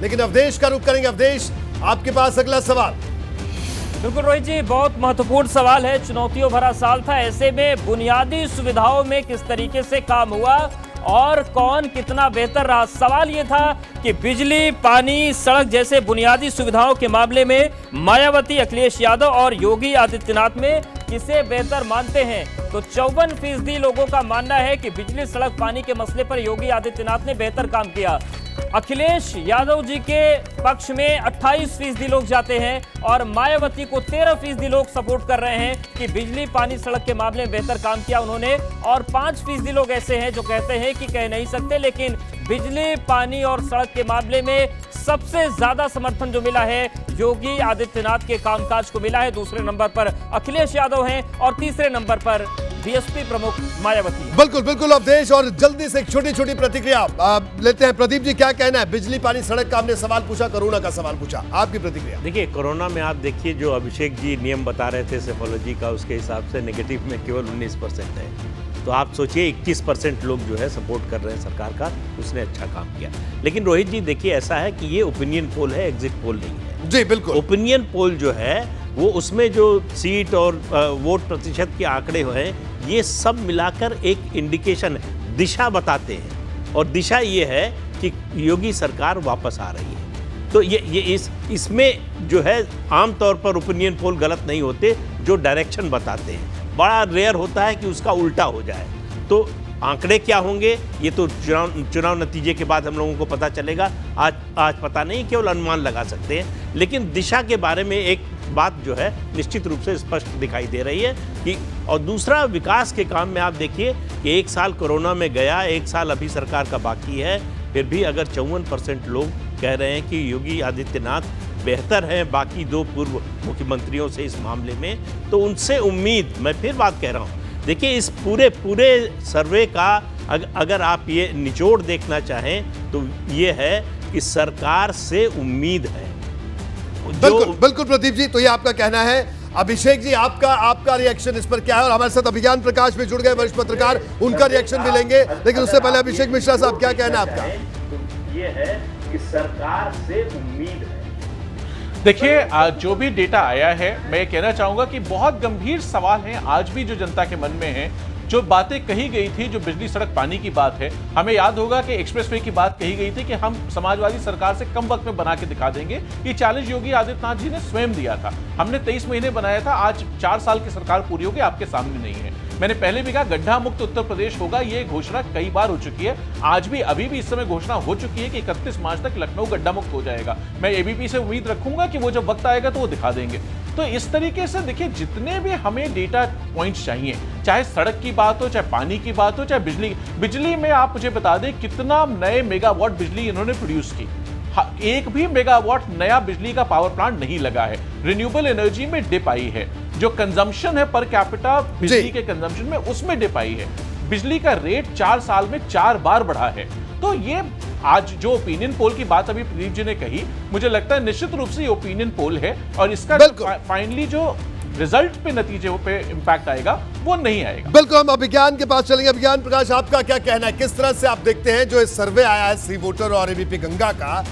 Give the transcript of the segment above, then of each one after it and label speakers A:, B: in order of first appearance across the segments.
A: लेकिन अवधेश का रुख करेंगे। अवधेश, आपके पास अगला सवाल।
B: बिल्कुल रोहित जी, बहुत महत्वपूर्ण सवाल है। चुनौतियों भरा साल था, ऐसे में बुनियादी सुविधाओं में किस तरीके से काम हुआ और कौन कितना बेहतर रहा। सवाल ये था कि बिजली, पानी, सड़क जैसे बुनियादी सुविधाओं के मामले में मायावती, अखिलेश यादव और योगी आदित्यनाथ में किसे बेहतर मानते हैं। तो 54% लोगों का मानना है कि बिजली, सड़क, पानी के मसले पर योगी आदित्यनाथ ने बेहतर काम किया। अखिलेश यादव जी के पक्ष में 28% लोग जाते हैं और मायावती को 13% लोग सपोर्ट कर रहे हैं कि बिजली, पानी, सड़क के मामले में बेहतर काम किया उन्होंने। और 5% लोग ऐसे हैं जो कहते हैं कि कह नहीं सकते, लेकिन बिजली, पानी और सड़क के मामले में सबसे ज्यादा समर्थन जो मिला है योगी आदित्यनाथ के कामकाज को मिला है। दूसरे नंबर पर अखिलेश यादव हैं और तीसरे नंबर पर बीएसपी प्रमुख मायावती।
A: बिल्कुल बिल्कुल अवधेश, और जल्दी से एक छोटी छोटी प्रतिक्रिया लेते हैं। प्रदीप जी, क्या कहना है? बिजली, पानी, सड़क का हमने सवाल पूछा, कोरोना का सवाल पूछा, आपकी प्रतिक्रिया।
C: देखिए, कोरोना में आप देखिए जो अभिषेक जी नियम बता रहे थे सेफोलॉजी का, उसके हिसाब से नेगेटिव में केवल 19% है। तो आप सोचिए 21% लोग जो है सपोर्ट कर रहे हैं सरकार का, उसने अच्छा काम किया। लेकिन रोहित जी देखिए, ऐसा है कि ये ओपिनियन पोल है, एग्जिट पोल नहीं है।
A: जी बिल्कुल।
C: ओपिनियन पोल जो है वो उसमें जो सीट और वोट प्रतिशत के आंकड़े हैं, ये सब मिलाकर एक इंडिकेशन है, दिशा बताते हैं। और दिशा ये है कि योगी सरकार वापस आ रही है। तो ये इसमें जो है आमतौर पर ओपिनियन पोल गलत नहीं होते, जो डायरेक्शन बताते हैं। बड़ा रेयर होता है कि उसका उल्टा हो जाए। तो आंकड़े क्या होंगे ये तो चुनाव नतीजे के बाद हम लोगों को पता चलेगा। आज पता नहीं, केवल अनुमान लगा सकते हैं। लेकिन दिशा के बारे में एक बात जो है निश्चित रूप से स्पष्ट दिखाई दे रही है कि, और दूसरा विकास के काम में आप देखिए कि 1 साल कोरोना में गया, 1 साल अभी सरकार का बाकी है, फिर भी अगर 54% लोग कह रहे हैं कि योगी आदित्यनाथ बेहतर हैं बाकी 2 पूर्व मुख्यमंत्रियों से इस मामले में, तो उनसे उम्मीद, मैं फिर बात कह रहा हूँ, देखिए इस पूरे सर्वे का अगर आप ये निचोड़ देखना चाहें तो ये है कि सरकार से उम्मीद है।
A: बिल्कुल बिल्कुल प्रदीप जी, तो ये आपका कहना है। अभिषेक जी, आपका रिएक्शन इस पर क्या है? और हमारे साथ अभिज्ञान प्रकाश में जुड़ गए वरिष्ठ पत्रकार, उनका रिएक्शन भी लेंगे। लेकिन उससे पहले अभिषेक मिश्रा साहब, क्या कहना है आपका?
C: तो ये है कि सरकार से उम्मीद है।
D: देखिए, जो भी डेटा आया है, मैं कहना चाहूंगा कि बहुत गंभीर सवाल हैं आज भी जो जनता के मन में है। जो बातें कही गई थी, जो बिजली, सड़क, पानी की बात है, हमें याद होगा कि एक्सप्रेसवे की बात कही गई थी कि हम समाजवादी सरकार से कम वक्त में बना के दिखा देंगे। ये चैलेंज योगी आदित्यनाथ जी ने स्वयं दिया था। हमने 23 महीने बनाया था, आज 4 साल की सरकार पूरी होगी, आपके सामने नहीं है। मैंने पहले भी कहा गड्ढा मुक्त उत्तर प्रदेश होगा, ये घोषणा कई बार हो चुकी है। आज भी, अभी भी इस समय घोषणा हो चुकी है कि 31 मार्च तक लखनऊ गड्ढा मुक्त हो जाएगा। मैं एबीपी से उम्मीद रखूंगा कि वो जब वक्त आएगा तो वो दिखा देंगे। तो इस तरीके से देखिए, जितने भी हमें डेटा पॉइंट्स चाहिए, चाहे सड़क की बात हो, चाहे पानी की बात हो, चाहे बिजली में आप मुझे बता दें कितना नए मेगावाट बिजली इन्होंने प्रोड्यूस की। एक भी मेगावाट नया बिजली का पावर प्लांट नहीं लगा है। रिन्यूएबल एनर्जी में डिप आई है, जो कंजम्पशन है पर कैपिटा बिजली के कंजम्पशन में, उसमें डिप आई है। बिजली का रेट 4 साल में 4 बार बढ़ा है। तो ये आज जो ओपिनियन पोल की बात अभी प्रदीप जी ने कही, मुझे लगता है निश्चित रूप से ये ओपिनियन पोल है और इसका फाइनली जो रिजल्ट पे, नतीजे पे इंपैक्ट आएगा वो नहीं आएगा।
A: बिल्कुल, हम अभिज्ञान के पास चलेंगे। अभिज्ञान प्रकाश, आपका क्या कहना है? किस तरह से आप देखते हैं जो इस सर्वे आया है सी वोटर और एबीपी गंगा का,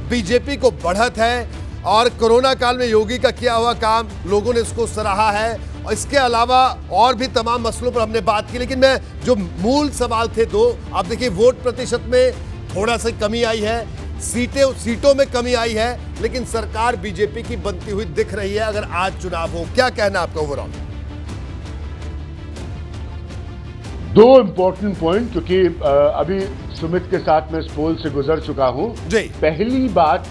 A: बीजेपी को बढ़त है और कोरोना काल में योगी का किया हुआ काम लोगों ने उसको सराहा है, और इसके अलावा और भी तमाम मसलों पर हमने बात की। लेकिन मैं जो मूल सवाल थे 2, आप देखिए वोट प्रतिशत में थोड़ा सा कमी आई है, सीटों में कमी आई है, लेकिन सरकार बीजेपी की बनती हुई दिख रही है अगर आज चुनाव हो। क्या कहना आपका ओवरऑल?
E: 2 इंपॉर्टेंट पॉइंट, क्योंकि अभी सुमित के साथ मैं इस पोल से गुजर चुका हूं। पहली बात,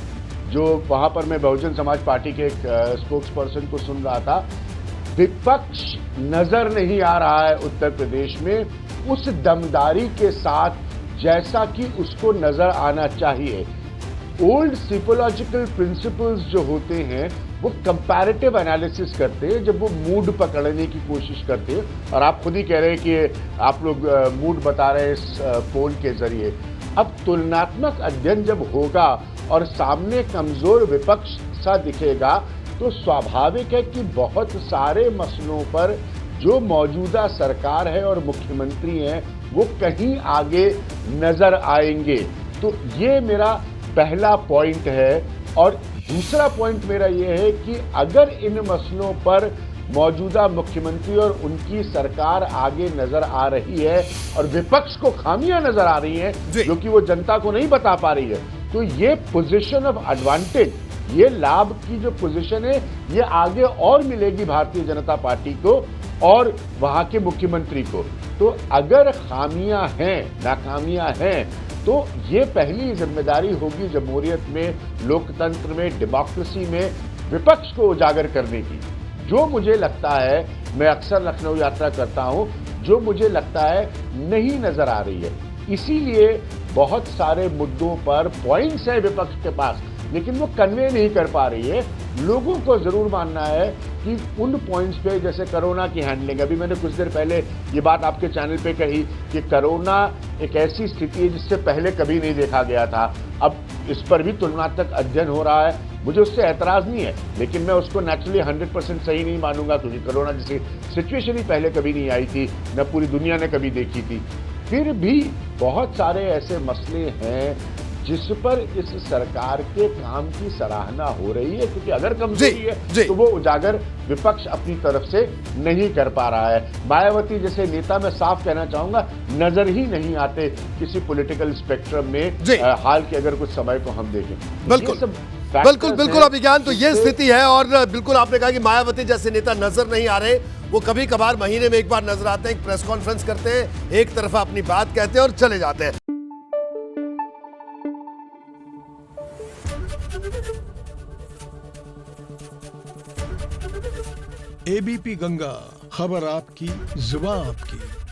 E: जो वहां पर मैं बहुजन समाज पार्टी के एक स्पोक्स पर्सन को सुन रहा था, विपक्ष नजर नहीं आ रहा है उत्तर प्रदेश में उस दमदारी के साथ जैसा कि उसको नजर आना चाहिए। ओल्ड सिपोलॉजिकल प्रिंसिपल्स जो होते हैं वो कंपैरेटिव एनालिसिस करते हैं जब वो मूड पकड़ने की कोशिश करते हैं, और आप खुद ही कह रहे हैं कि आप लोग मूड बता रहे हैं इस पोल के जरिए। अब तुलनात्मक अध्ययन जब होगा और सामने कमजोर विपक्ष सा दिखेगा, तो स्वाभाविक है कि बहुत सारे मसलों पर जो मौजूदा सरकार है और मुख्यमंत्री हैं वो कहीं आगे नजर आएंगे। तो ये मेरा पहला पॉइंट है। और दूसरा पॉइंट मेरा यह है कि अगर इन मसलों पर मौजूदा मुख्यमंत्री और उनकी सरकार आगे नजर आ रही है और विपक्ष को खामियां नजर आ रही हैं जो कि वो जनता को नहीं बता पा रही है, तो ये पोजीशन ऑफ एडवांटेज, ये लाभ की जो पोजीशन है, ये आगे और मिलेगी भारतीय जनता पार्टी को और वहां के मुख्यमंत्री को। तो अगर खामियां हैं, नाकामियां हैं, तो ये पहली जिम्मेदारी होगी जमहूरियत में, लोकतंत्र में, डेमोक्रेसी में विपक्ष को उजागर करने की। जो मुझे लगता है, मैं अक्सर लखनऊ यात्रा करता हूं, जो मुझे लगता है नहीं नजर आ रही है। इसीलिए बहुत सारे मुद्दों पर पॉइंट्स हैं विपक्ष के पास, लेकिन वो कन्वे नहीं कर पा रही है। लोगों को जरूर मानना है कि उन पॉइंट्स पे, जैसे कोरोना की हैंडलिंग, अभी मैंने कुछ देर पहले ये बात आपके चैनल पे कही कि कोरोना एक ऐसी स्थिति है जिससे पहले कभी नहीं देखा गया था। अब इस पर भी तुलनात्मक अध्ययन हो रहा है, मुझे उससे ऐतराज नहीं है, लेकिन मैं उसको नेचुरली 100% सही नहीं मानूंगा, क्योंकि कोरोना जैसी सिचुएशन ही पहले कभी नहीं आई थी, न पूरी दुनिया ने कभी देखी थी। फिर भी बहुत सारे ऐसे मसले हैं जिस पर इस सरकार के काम की सराहना हो रही है, क्योंकि अगर कमजोरी है तो वो उजागर विपक्ष अपनी तरफ से नहीं कर पा रहा है। मायावती जैसे नेता, मैं साफ कहना चाहूंगा, नजर ही नहीं आते किसी पॉलिटिकल स्पेक्ट्रम में हाल के अगर कुछ समय को हम देखें।
A: बिल्कुल बिल्कुल बिल्कुल अभिज्ञान, तो ये स्थिति है। और बिल्कुल आपने कहा कि मायावती जैसे नेता नजर नहीं आ रहे, वो कभी कभार महीने में एक बार नजर आते हैं, एक प्रेस कॉन्फ्रेंस करते हैं, एक तरफा अपनी बात कहते हैं और चले जाते हैं।
F: एबीपी गंगा, खबर आपकी, जुबान आपकी।